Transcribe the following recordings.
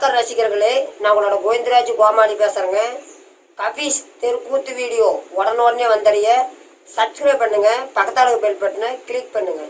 ரசிகர்களே, நான் உங்களோட கோவிந்தராஜ் கோமாளி பேசுகிறேங்க. கபீஸ் தெருக்கூத்து வீடியோ உடனே வந்தடைய சப்ஸ்கிரைப் பண்ணுங்க, பக்கத்தாளுக்கு பெல் பட்டனை கிளிக் பண்ணுங்க.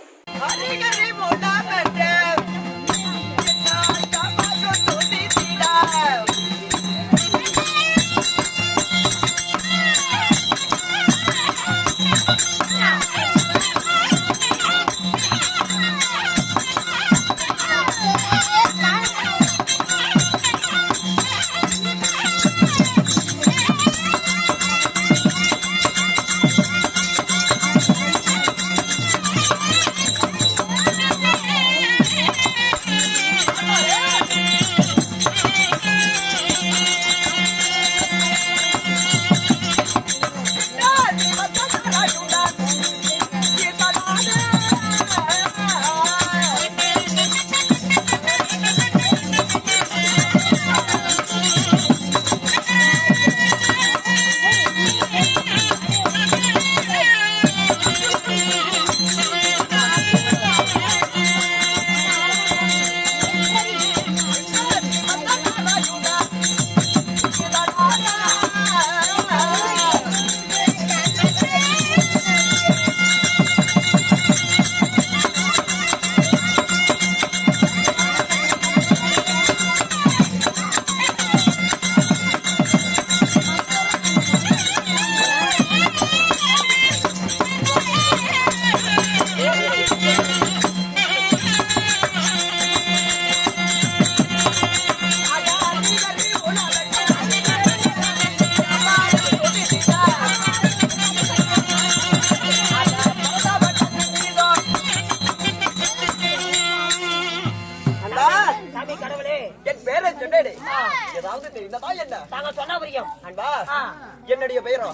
என்னுடைய பெயரோ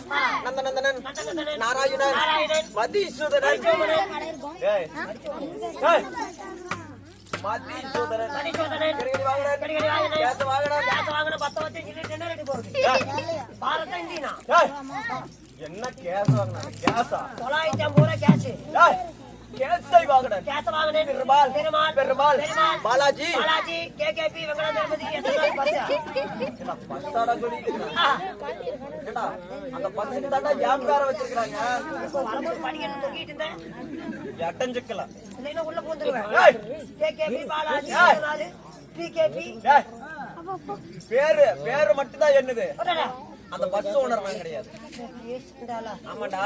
நந்தநந்தனன் நாராயணன் மதிசூதனன் என்ன கேஸ் வாங்கினா கேஸா 950 கேஸ் கேஸை வாங்கினேன் கேஸ் வாங்கினேன் பெருமாள் பெருமாள் பெருமாள் பெருமாள் பாலாஜி பாலாஜி கேகேபி வெங்கடாஜலபதி எத்தனை பத்தாடா சொல்லிக்கிறா ஏடா அந்த பத்து தாண்டா ஜாம்கார வச்சிருக்காங்க வரம்போது படிக்கணும் தூக்கிட்டு இருந்தேன் எட்டஞ்சுக்கலாம் இல்லைன்னா உள்ள பூந்துருவேன் கேகேபி பாலாஜி நாலு பிகேபி பேரு மட்டும் தான் என்னது அந்த பஸ் ஓனர் நான் கிடையாது. ஆமாடா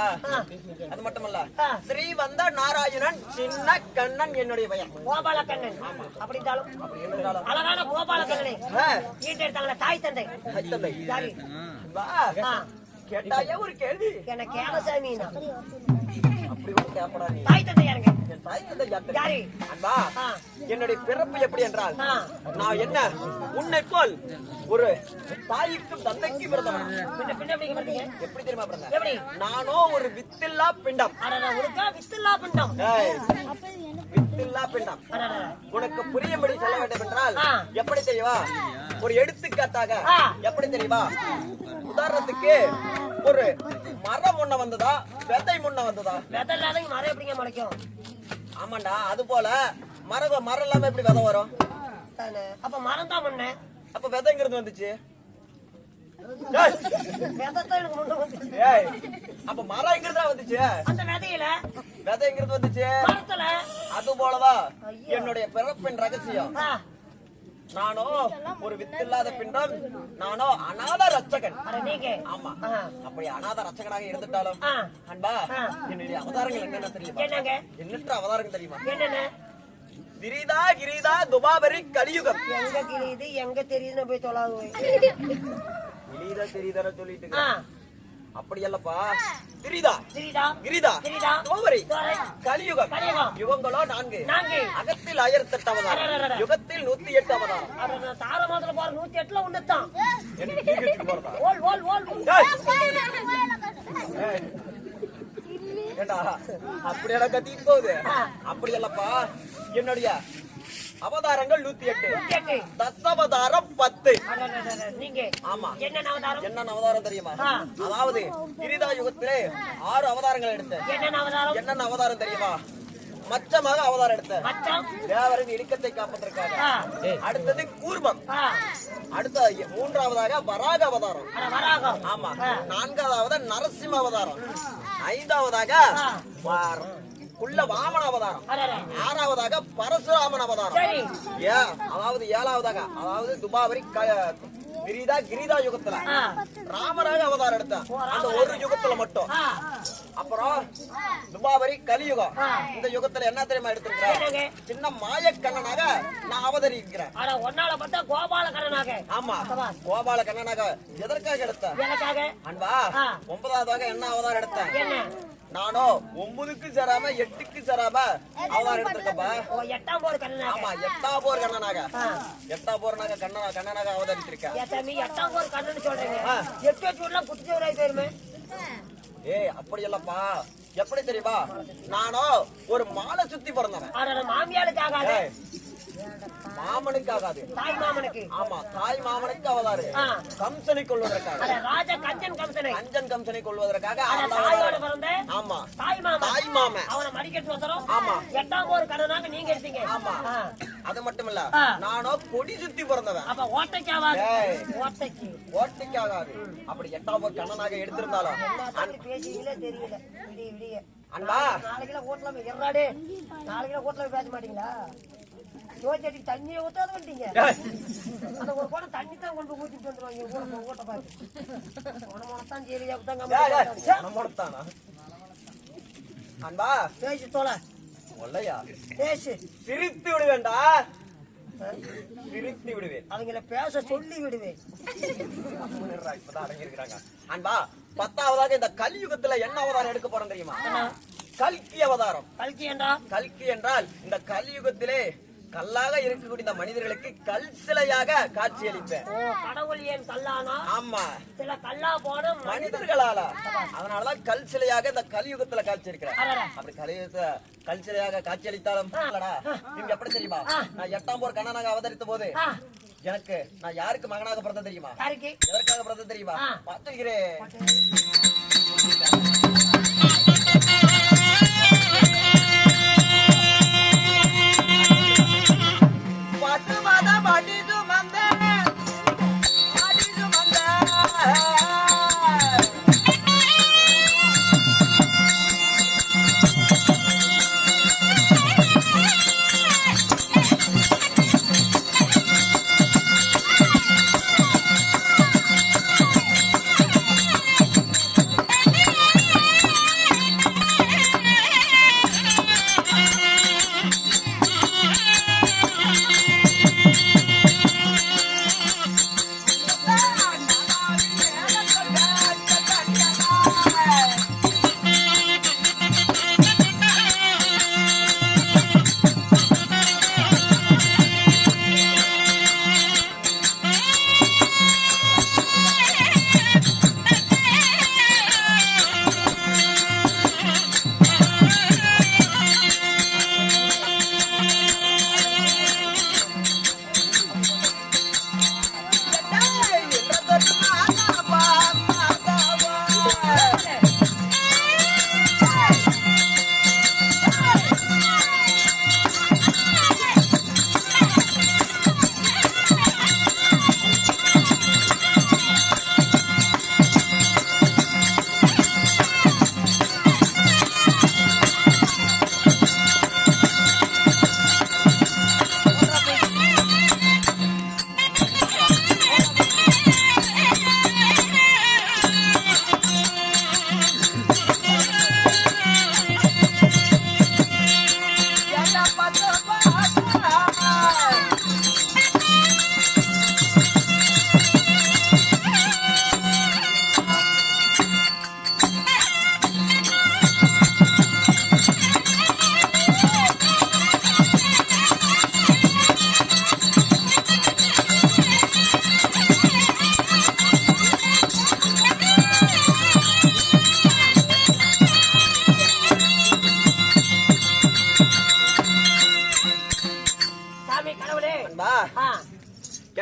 அது மட்டுமல்ல ஸ்ரீ வந்த நாராயணன் சின்ன கண்ணன் என்னுடைய பையன் கோபால கண்ணன். அப்படி இருந்தாலும் அழகான கோபால கண்ணனை ஈட்டெடுத்தாங்களே தாய் தந்தை. யாரு கேட்டாயே ஒரு கேள்வி என்ன கேமசாமி அப்படி ஒரு கேப்படா நீ தாய் தந்தை யாருங்க? தாய் தந்தை யாரு? அன்பா என்னுடைய பிறப்பு எப்படி என்றால் நான் என்ன உன்னை போல் ஒரு தாய்க்கும் தந்தைக்கும் பிறந்தவன். எப்படி தெரியுமா பிறந்த? எப்படி? நானோ ஒரு வித்தில்லா பிண்டம். வித்தில்லா பிண்டம் வித்தில்லா பிண்டம். உனக்கு புரியும்படி சொல்ல வேண்டும் என்றால் எப்படி தெரியுமா? ஒரு எடுத்துக்காட்டாக எப்படி தெரியுமா? உதாரணத்துக்கு ஒரு மரம் முன்ன வந்ததா விதை முன்ன வந்ததா? விதை இல்லாத மரம் எப்படிங்க முளைக்கும்? ஆமாண்டா அது போல மரம் இல்லாம எப்படி விதை வரும்? அப்ப மரம் தான் முன்ன. அப்ப விதைங்கிறது வந்துச்சு. அப்ப மரங்கிறது வந்துச்சு. அந்த விதைங்கிறது வந்துச்சு. அது போலதான் என்னுடைய பிறப்பின் ரகசியம். நானோ ஒரு வித்தில்லாத பிண்டம், நானோ அநாத ரட்சகன். ஆமா அப்படி அநாத ரட்சகனாக இருந்துட்டாலும் அன்பா என்னுடைய அவதாரங்கள் என்னென்ன தெரியுமா? எண்ணற்ற அவதாரங்கள் தெரியுமா? என்னென்ன? கிரீதா கிரீதா துபாபரி கலியுகம். எங்க கிரீது எங்க தெரியுதுன்னு போய் தொலாது. கிரீதா தெரியுதார சொல்லிட்டு அப்படி அல்லப்பா. கிரீதா கிரீதா துபாபரி கலியுகம். யுகங்களோ 4. அகத்தில் 1008 அவதாரம், யுகத்தில் 108 அவதாரம். தார மாதத்துல பாரு 108ல ஒண்ணுதான். அப்படியெல்லாம் கத்திட்டு போகுது. அப்படி அல்லப்பா என்னுடைய அவதாரங்கள் 108, தசாவதாரம் 10. நீங்க ஆமா என்ன அவதாரம் தெரியுமா? அதாவது கிரிதா யுகத்திலே 6 அவதாரங்கள் எடுத்தேன். என்ன அவதாரம் தெரியுமா? மச்சமாக அவதாரம் எடுத்தேன். மச்சம் தேவரின் இடுக்கத்தை காப்பதற்காக. அடுத்தது கூர்மம். அடுத்த மூன்றாவதாக வராக அவதாரம். வராகம். ஆமா. நான்காவதாக நரசிம்ம அவதாரம். ஐந்தாவதாக குள்ள வாமன அவதாரம். ஆறாவதாக பரசுராமன் அவதாரம். அதாவது ஏழாவதாக அதாவது துபாவரி கிரீதா யுகத்துல ராமராக அவதாரம் எடுத்தான். அந்த ஒரு யுகத்துல மட்டும். அப்புறம் துபாவரி கலியுகம். இந்த யுகத்துல என்ன தெரியுமா எடுத்திருக்கிறேன்? சின்ன மாயக்கண்ணனாக நான் அவதரிக்கிறேன். கோபால கண்ணனாக. ஆமா, கோபால கண்ணனாக. எதற்காக எடுத்தேன் அன்பா? 9வதாக என்ன அவதாரம் எடுத்தேன்? நானோ 9க்கு சேராம 8க்கு சேராம அவதாரம் எடுத்திருக்கப்பா. 8ஆம் போர் கண்ணனாக. ஆமா, 8ஆம் போர் கண்ணனாக. 8ஆம் போர்னாக கண்ணனாக அவதரித்திருக்கேன். 8ஆம் போர் கண்ணன் சொல்றீங்க. 8 சூர்லாம் குத்துச்சவராய் பேருமே. ஏய், அப்படி இல்லப்பா. எப்படி தெரியுமா? நானோ ஒரு மாலை சுத்தி பிறந்தவன். மாமியாளுக்காக, மாமனுக்காகாது, தாய் மாமனுக்கு. ஆமா, தாய் மாமனுக்கு அவதாரு. கம்சனை கொள்வதற்காக, ராஜா கஞ்சன் கம்சனை கொள்வதற்காக. ஆமா, தாய் மாமன் அவனை மடிக்கட்டு வந்தோம். ஆமா, 8ஆம் போர் கண்ணனாக நீங்க எடுத்தீங்க. ஆமா, அது மட்டும் இல்ல, நானோ கொடி சுத்தி பிறந்தவன். அப்ப ஓட்டைக்காகாது. ஓட்டைக்காகாது. அப்படி 8ஆம் போர் கண்ணனாக எடுத்திருந்தாலும் பேசிக்கல தெரியல. அண்ணா, நாளைக்கு ஓட்டலாம் எறாடே. நாளைக்கு ஓட்டலாம் பேச மாட்டீங்களா? ஜோதிக்கு தண்ணியை ஊத்தாத வந்துட்டீங்க. அந்த ஒரு குடம் தண்ணி தான் கொண்டு ஊத்திட்டு வந்துருவாங்க. ஓட்ட பார்த்து அன்பா பேசி தோல பேசு. சிரித்து விடுவேண்டா, சிரித்து விடுவேன். அவங்கள பேச சொல்லி விடுவேன். இப்பதான் அடங்கியிருக்கிறாங்க. அன்பா, 10ஆவதாக இந்த கலியுகத்துல என்ன அவதாரம் எடுக்க போறோம் தெரியுமா? கல்கி அவதாரம். கல்கி என்றால் இந்த கலியுகத்திலே கல்லாக இருக்கக்கூடிய இந்த மனிதர்களுக்கு கல் சிலையாக காட்சி அளிப்பேன். கடவுள் ஏன் கல்லானா? ஆமா, சில கல்லா போன மனிதர்களால. அதனாலதான் கல் சிலையாக இந்த கலியுகத்துல காட்சி இருக்கிறேன். அப்படி கலியுகத்துல கல் சிலையாக காட்சி அளித்தாலும் நீங்க எப்படி தெரியுமா? நான் 8ஆம் போர் கண்ணனாக அவதரித்த போது எனக்கு நான் யாருக்கு மகனாக பிறந்த தெரியுமா? எதற்காக பிறந்த தெரியுமா? பார்த்துக்கிறேன்.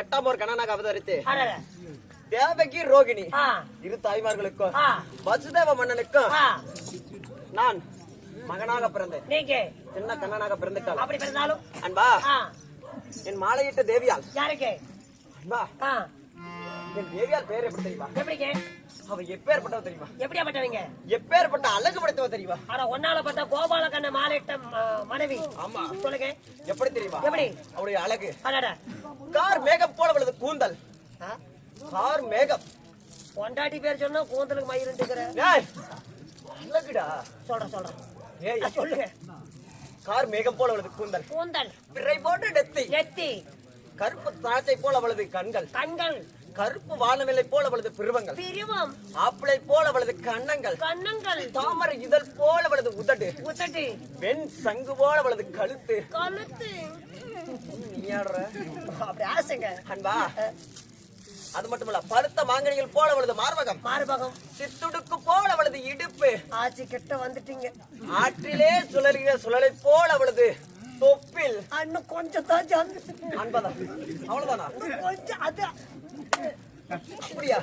எட்டாம் கண்ணனாக அவதரித்து தேவகி ரோகிணி இரு தாய்மார்களுக்கும் வசுதேவ மன்னனுக்கும் நான் மகனாக பிறந்தேன். நீங்க சின்ன கண்ணனாக பிறந்துட்டாள். அப்படி பிறந்தாலும் அன்பா என் மாலையிட்ட தேவியால். யாருக்கு? அன்பா என் தேவியால் பேர் எப்படி தெரியுமா? எப்படிங்க? அவ எப்பேற்பட்டவ தெரியுமா? எப்படியாப்பட்டவங்க? எப்பேற்பட்ட அழகு படைத்தவ தெரியுமா? ஆனா ஒன்னால பட்ட கோபால கண்ண மாலையிட்ட மனைவி. ஆமா சொல்லுங்க. எப்படி தெரியுமா? எப்படி? அவளுடைய அழகு அடடா கார் மேகம் போல அவளது கூந்தல். கார் மேகம். பொண்டாட்டி பேர் சொன்னா கூந்தலுக்கு மயிருந்துக்கிற. அழகுடா. சொல்றேன் ஏய் சொல்லுங்க. கார் மேகம் போல அவளது கூந்தல். கூந்தல். பிறை போட்டு நெத்தி. நெத்தி. கருப்பு திராட்சை போல அவளது கண்கள். கண்கள். கருப்பு வானவில்லை போல அவளது பிருவங்கள். பிரிவம். ஆப்பிளை போல அவளது கன்னங்கள். கண்ணங்கள். தாமரை இதழ் போல அவளது உதடு. உதடு. வெண் சங்கு போல அவளது கழுத்து. கழுத்து. நீ ஆடுற அப்படி ஆசைங்க. அன்பா அது மட்டுமல்ல பருத்த மாங்கனிகள் போல அவளது மார்பகம். மார்பகம். சித்துடுக்கு போல அவளது இடுப்பு. ஆட்சி கிட்ட வந்துட்டீங்க. ஆற்றிலே சுழலுகிற சுழலை போல அவளது தொப்பில். இன்னும் கொஞ்சம் தான் ஜாந்து. அன்பதா அவ்வளவுதானா? கொஞ்சம் அது அப்படியா?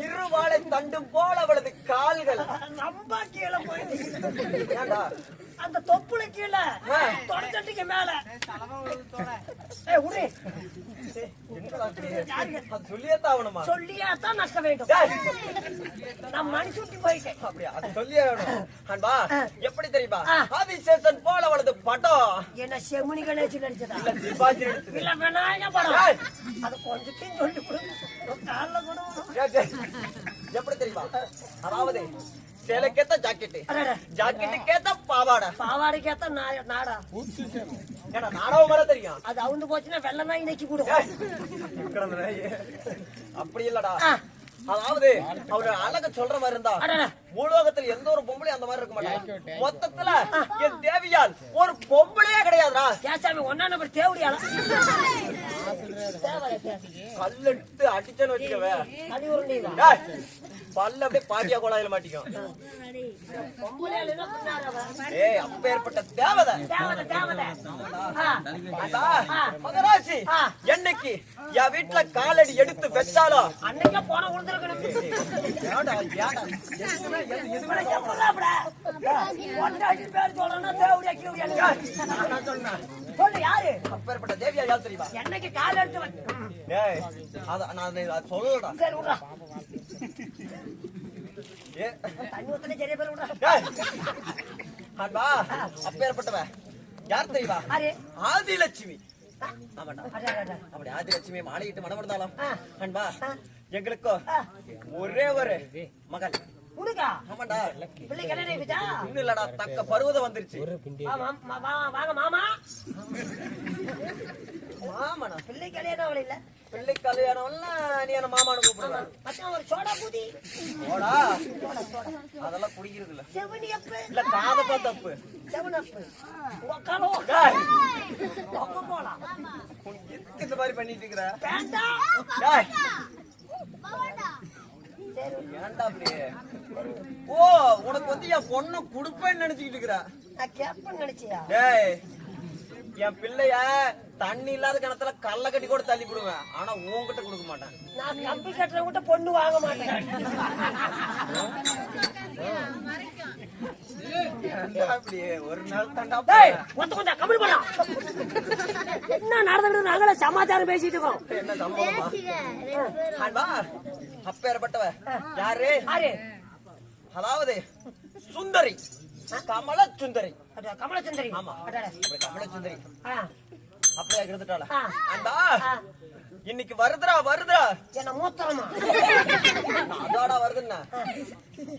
இருவாளை தண்டும் போல அவளது கால்கள். ரொம்ப கீழே போயிட்டு ஏண்டா அந்த தொப்புல கீழே தொடச்சட்டிக்கு மேல. உடனே சொல்லியத்தான் ஆகணுமா? சொல்லியாத்தான் நஷ்ட வேண்டும். நான் மணி சுட்டி போயிட்டேன். அப்படியா? அது சொல்லியே வேணும். அன்பா எப்படி தெரியுமா? ஆதிசேஷன் போல அவளது படம். என்ன செமுனி கணேசி நடிச்சதா? இல்ல சிவாஜி நடிச்சது. இல்ல விநாயக படம். அது கொஞ்சத்தையும் சொல்லி கால கூட எப்படி தெரியுமா? அதாவது சேலைக்கேத்த ஜாக்கெட்டு, ஜாக்கெட்டுக்கேத்த பாவாடை, பாவாடைக்கேத்த நாடா. ஏன்னா நாடகம் வர தெரியும். அது அவுந்து போச்சுன்னா வெள்ள நாய் இன்னைக்கு கூட. அப்படி இல்லடா. அதாவது அவரு அழக சொல்ற மாதிரி இருந்தா பூலோகத்துல எந்த ஒரு பொம்பளையும் அந்த மாதிரி இருக்க மாட்டாங்க. மொத்தத்துல என் தேவியால் ஒரு பொம்பளையே கிடையாதுடா. கேசாமி ஒன்னா நம்பர் தேவடியால கல்லெடுத்து அடிச்சேன்னு வச்சுக்கவே அடி உருண்டீங்க. பல்ல அப்படியே பாட்டியா கோலாயில மாட்டிக்கும். ஏய் அப்பேற்பட்ட தேவதை. மகராசி என்னைக்கு என் வீட்டுல காலடி எடுத்து வச்சாலோ அன்னைக்கு போன உழுந்திருக்கணும். அப்பேற்பட்ட தேவியா யார் தெரியுமா? என்னைக்கு கால எடுத்து நான் சொல்லுடா. சரி விடுறா. தண்ணி ஊத்தனே சரியா பேர் விடுறா. அப்பேற்பட்டவ யார் தெரியுமா? ஆதிலட்சுமி. ஆமாண்டா. அப்படி ஆதிலட்சுமி மாலையிட்டு மனமர்ந்தாலும் அன்பா எங்களுக்கு ஒரே ஒரு மகள். உனக்கா? ஆமாண்டா. பிள்ளை கல்யாணம் ஆயிடுச்சா? இன்னும் இல்லடா, தக்க பருவதம் வந்துருச்சு. வாங்க மாமா. மாமனா? பிள்ளை கல்யாணம் அவள இல்ல. பிள்ளை கல்யாணம் நீ என்ன மாமானு கூப்பிடுற? மச்சான் ஒரு சோடா பூதி. சோடா? அதெல்லாம் குடிக்கிறது இல்ல. செவனியப்பு. இல்ல காதப்பா தப்பு. செவனப்பு. உக்காலோ. உக்க போலாம். எதுக்கு இந்த மாதிரி பண்ணிட்டு இருக்கற? வேண்டா. டேய். சரி. ஏன்டா அப்படி? ஓ உனக்கு வந்து என் பொண்ணை குடுப்பேன்னு நினைச்சுக்கிட்டு இருக்கற. நான் கேப்பேன்னு நினைச்சியா? டேய் என் பிள்ளைய தண்ணி இல்லாத கிணத்துல கல்ல கட்டி கூட தள்ளி விடுவேன். ஆனா உன்கிட்ட கொடுக்க மாட்டேன். நான் கம்பி கட்டுறவங்கிட்ட பொண்ணு வாங்க மாட்டேன். அப்படி ஒரு நாள் தாண்டா. கொஞ்சம் கம்பி பண்ணா என்ன நடந்துட்டு நாங்கள சமாச்சாரம் பேசிட்டு இருக்கோம். என்ன சம்பவமா? அப்பேற்பட்டவ யாரு? அதாவது சுந்தரி, கமல சுந்தரி. கமல சுந்தரி. ஆமா கமல சுந்தரி. அப்படியே இருந்துட்டாள. இன்னைக்கு வருதுடா என்ன மூத்தமா அதாடா வருதுன்னா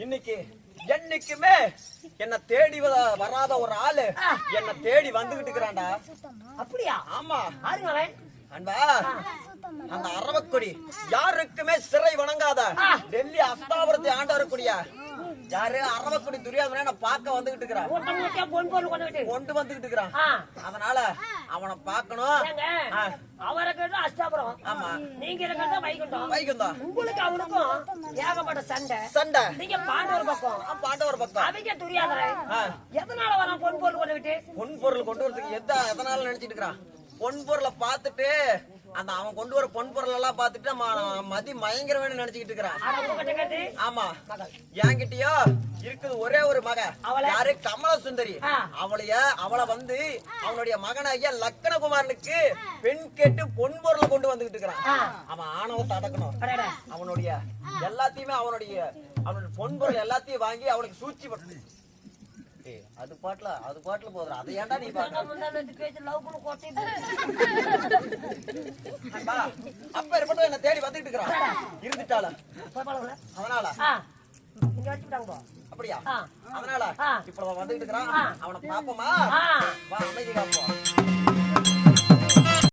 இன்னைக்கு என்னைக்குமே என்ன தேடி வராத ஒரு ஆளு என்ன தேடி வந்துகிட்டு இருக்கிறான்டா. அப்படியா? ஆமா. அன்பா அந்த அரவக்கொடி யாருக்குமே சிறை வணங்காத டெல்லி அஸ்தாபுரத்தை ஆண்டு வரக்கூடிய யாரு அரவக்கொடி துரியாதன பார்க்க வந்துகிட்டு இருக்கிறான். கொண்டு வந்துகிட்டு இருக்கிறான். அதனால அவனை பார்க்கணும். அவருக்கு அஸ்தாபுரம். ஆமா. நீங்க இருக்கிறது வைகுண்டம். வைகுண்டம். உங்களுக்கு அவனுக்கும் ஏகப்பட்ட சண்டை. நீங்க பாண்டவர் பக்கம். பாண்டவர் பக்கம். அவங்க துரியாதரை. எதனால வரான் பொன் பொருள் கொண்டுகிட்டு? பொன் பொருள் கொண்டு வரதுக்கு எதனால நினைச்சிட்டு இருக்கிறான்? பொன் பொருளை பார்த்துட்டு அந்த அவன் கொண்டு வர பொன் பொருள் எல்லாம் பார்த்துட்டு மதி மயங்கரவேன்னு நினைச்சுக்கிட்டு இருக்கிறான். ஆமா, என்கிட்டயோ இருக்குது ஒரே ஒரு மக, யாரு? கமல சுந்தரி. அவளை வந்து அவனுடைய மகனாகிய லக்கணகுமாரனுக்கு பெண் கேட்டு பொன் பொருளை கொண்டு வந்துகிட்டு இருக்கிறான். அவன் ஆணவத்தை அடக்கணும். அவனுடைய எல்லாத்தையுமே அவனுடைய பொன் பொருள் எல்லாத்தையும் வாங்கி அவனுக்கு சூழ்ச்சி பண்ணு. அது பாட்டுல போதும். அதை ஏன்டா நீ அப்ப இருப்பட்டும் என்ன தேடி வந்துட்டு இருக்கிறான் இருந்துட்டால அதனால அப்படியா? அதனால இப்ப வந்துட்டு இருக்கிறான். அவனை பாப்போமா? வா, அமைதி காப்போம்.